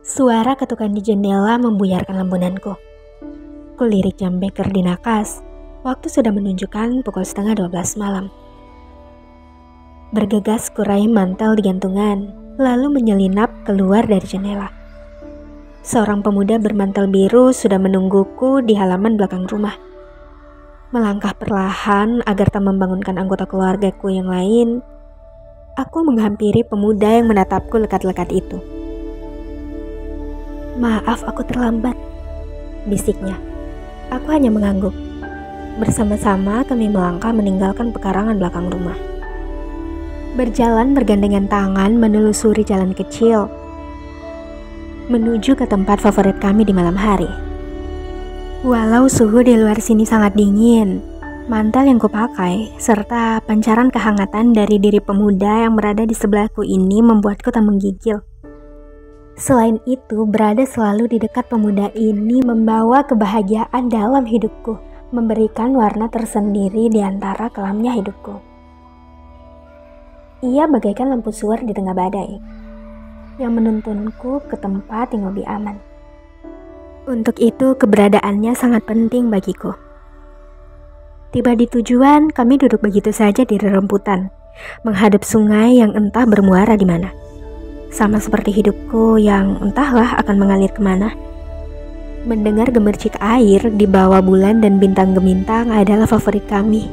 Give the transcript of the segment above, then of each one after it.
Suara ketukan di jendela membuyarkan lembunanku. Kulirik jam beker di nakas. Waktu sudah menunjukkan pukul 11:30 malam. Bergegas kurai mantel di gantungan, lalu menyelinap keluar dari jendela. Seorang pemuda bermantel biru sudah menungguku di halaman belakang rumah. Melangkah perlahan agar tak membangunkan anggota keluargaku yang lain, aku menghampiri pemuda yang menatapku lekat-lekat itu. "Maaf, aku terlambat," bisiknya. Aku hanya mengangguk. Bersama-sama kami melangkah meninggalkan pekarangan belakang rumah. Berjalan bergandengan tangan menelusuri jalan kecil menuju ke tempat favorit kami di malam hari. Walau suhu di luar sini sangat dingin, mantel yang kupakai serta pancaran kehangatan dari diri pemuda yang berada di sebelahku ini membuatku tak menggigil. Selain itu, berada selalu di dekat pemuda ini membawa kebahagiaan dalam hidupku, memberikan warna tersendiri di antara kelamnya hidupku. Ia bagaikan lampu suar di tengah badai, yang menuntunku ke tempat yang lebih aman. Untuk itu, keberadaannya sangat penting bagiku. Tiba di tujuan, kami duduk begitu saja di rerumputan, menghadap sungai yang entah bermuara di mana. Sama seperti hidupku yang entahlah akan mengalir kemana. Mendengar gemercik air di bawah bulan dan bintang gemintang adalah favorit kami.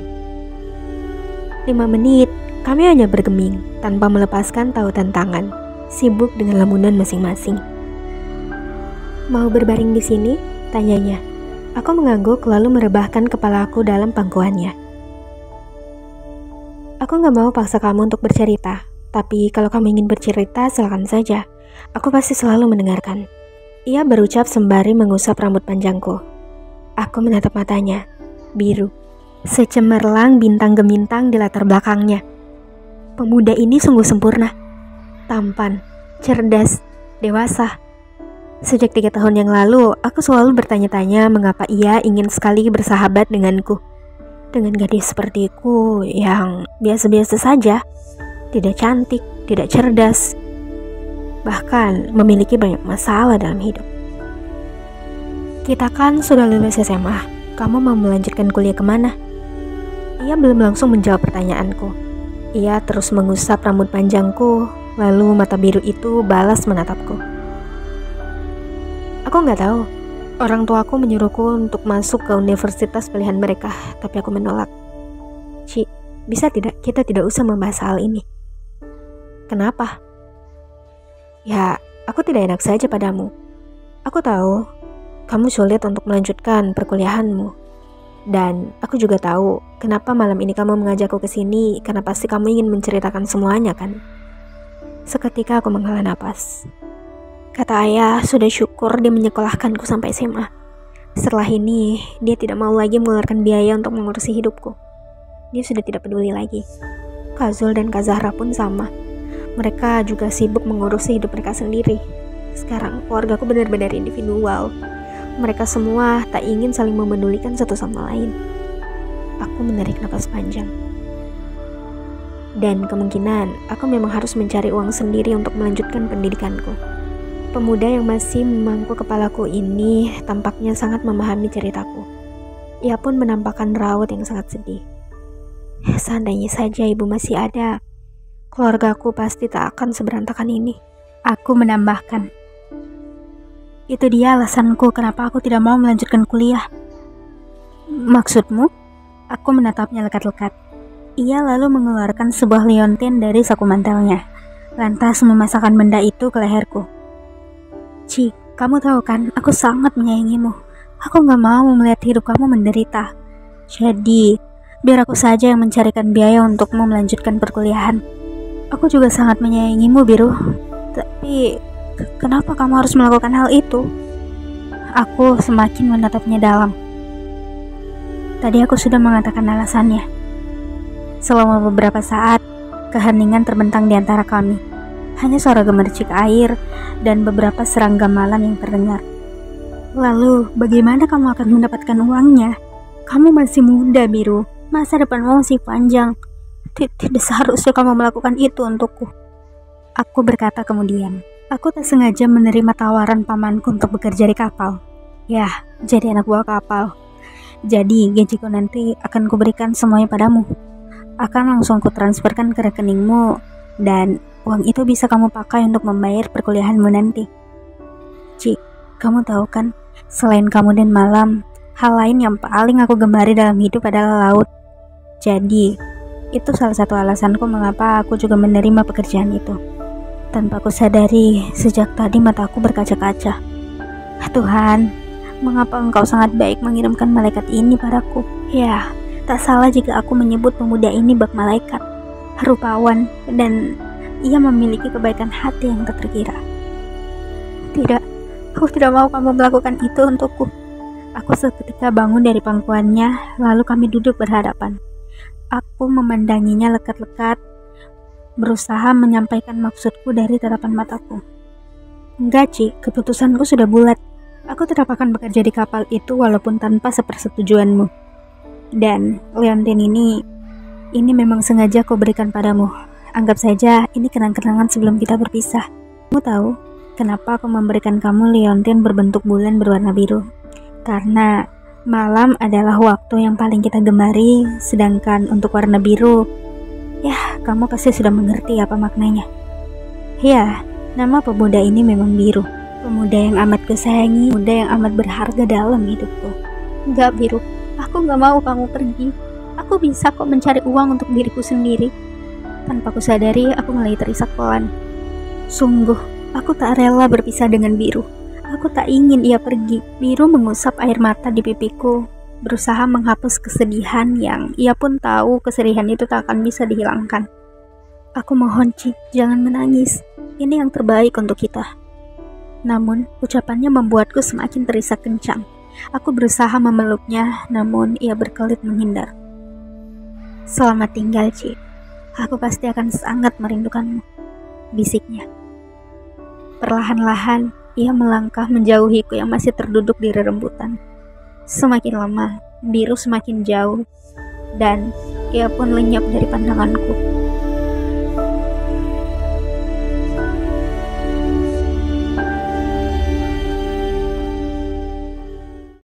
5 menit, kami hanya bergeming tanpa melepaskan tautan tangan, sibuk dengan lamunan masing-masing. "Mau berbaring di sini?" tanyanya. Aku mengangguk lalu merebahkan kepalaku dalam pangkuannya. "Aku gak mau paksa kamu untuk bercerita. Tapi kalau kamu ingin bercerita, silakan saja. Aku pasti selalu mendengarkan." Ia berucap sembari mengusap rambut panjangku. Aku menatap matanya, biru, secemerlang bintang gemintang di latar belakangnya. Pemuda ini sungguh sempurna, tampan, cerdas, dewasa. Sejak 3 tahun yang lalu, aku selalu bertanya-tanya mengapa ia ingin sekali bersahabat denganku. Dengan gadis sepertiku yang biasa-biasa saja. Tidak cantik, tidak cerdas, bahkan memiliki banyak masalah dalam hidup. "Kita kan sudah lulus SMA, kamu mau melanjutkan kuliah kemana?" Ia belum langsung menjawab pertanyaanku. Ia terus mengusap rambut panjangku, lalu mata biru itu balas menatapku. "Aku nggak tahu. Orang tuaku menyuruhku untuk masuk ke universitas pilihan mereka, tapi aku menolak." "Ci, bisa tidak kita tidak usah membahas hal ini?" "Kenapa?" "Ya, aku tidak enak saja padamu. Aku tahu kamu sulit untuk melanjutkan perkuliahanmu. Dan aku juga tahu kenapa malam ini kamu mengajakku ke sini, karena pasti kamu ingin menceritakan semuanya kan?" Seketika aku menghela napas. Kata ayah, sudah syukur dia menyekolahkanku sampai SMA. Setelah ini, dia tidak mau lagi mengeluarkan biaya untuk mengurusi hidupku. Dia sudah tidak peduli lagi. Kak Zul dan Kak Zahra pun sama. Mereka juga sibuk mengurusi hidup mereka sendiri. Sekarang keluargaku benar-benar individual. Mereka semua tak ingin saling memedulikan satu sama lain. Aku menarik napas panjang. Dan kemungkinan aku memang harus mencari uang sendiri untuk melanjutkan pendidikanku. Pemuda yang masih memangku kepalaku ini tampaknya sangat memahami ceritaku. Ia pun menampakkan raut yang sangat sedih. "Seandainya saja ibu masih ada, keluargaku pasti tak akan seberantakan ini," aku menambahkan. "Itu dia alasanku kenapa aku tidak mau melanjutkan kuliah." "Maksudmu?" Aku menatapnya lekat-lekat. Ia lalu mengeluarkan sebuah liontin dari saku mantelnya, lantas memasakkan benda itu ke leherku. "Ci, kamu tahu kan, aku sangat menyayangimu. Aku gak mau melihat hidup kamu menderita. Jadi, biar aku saja yang mencarikan biaya untukmu melanjutkan perkuliahan. Aku juga sangat menyayangimu, Biru. Tapi, kenapa kamu harus melakukan hal itu?" Aku semakin menatapnya dalam. Tadi aku sudah mengatakan alasannya. Selama beberapa saat, keheningan terbentang di antara kami. Hanya suara gemercik air dan beberapa serangga malam yang terdengar. "Lalu, bagaimana kamu akan mendapatkan uangnya? Kamu masih muda, Biru. Masa depanmu masih panjang. Tidak seharusnya kamu melakukan itu untukku," aku berkata kemudian. Aku tak sengaja menerima tawaran pamanku untuk bekerja di kapal. Ya, jadi anak buah kapal. Jadi gajiku nanti akan kuberikan semuanya padamu. Akan langsung kutransferkan ke rekeningmu dan uang itu bisa kamu pakai untuk membayar perkuliahanmu nanti. Ci, kamu tahu kan, selain kamu dan malam, hal lain yang paling aku gemari dalam hidup adalah laut. Jadi, itu salah satu alasanku mengapa aku juga menerima pekerjaan itu. Tanpa aku sadari, sejak tadi mataku berkaca-kaca. Tuhan, mengapa Engkau sangat baik mengirimkan malaikat ini padaku? Ya, tak salah jika aku menyebut pemuda ini bak malaikat, rupawan, dan ia memiliki kebaikan hati yang tak terkira. Tidak, aku tidak mau kamu melakukan itu untukku. Aku seketika bangun dari pangkuannya, lalu kami duduk berhadapan. Aku memandanginya lekat-lekat, berusaha menyampaikan maksudku dari tatapan mataku. Enggak, Ci, keputusanku sudah bulat. Aku tetap akan bekerja di kapal itu walaupun tanpa sepersetujuanmu. Dan leontin ini memang sengaja aku berikan padamu. Anggap saja ini kenang-kenangan sebelum kita berpisah. Kamu tahu kenapa aku memberikan kamu leontin berbentuk bulan berwarna biru? Karena malam adalah waktu yang paling kita gemari, sedangkan untuk warna biru, ya, kamu pasti sudah mengerti apa maknanya. Ya, nama pemuda ini memang biru. Pemuda yang amat kusayangi, pemuda yang amat berharga dalam hidupku. Enggak, Biru. Aku gak mau kamu pergi. Aku bisa kok mencari uang untuk diriku sendiri. Tanpa kusadari, aku mulai terisak pelan. Sungguh, aku tak rela berpisah dengan Biru. Aku tak ingin ia pergi. Biru mengusap air mata di pipiku, berusaha menghapus kesedihan yang ia pun tahu kesedihan itu tak akan bisa dihilangkan. Aku mohon, Ci, jangan menangis. Ini yang terbaik untuk kita. Namun, ucapannya membuatku semakin terisak kencang. Aku berusaha memeluknya, namun ia berkelit menghindar. Selamat tinggal, Ci. Aku pasti akan sangat merindukanmu, bisiknya. Perlahan-lahan, ia melangkah menjauhiku yang masih terduduk di rerembutan. Semakin lama, Biru semakin jauh, dan ia pun lenyap dari pandanganku.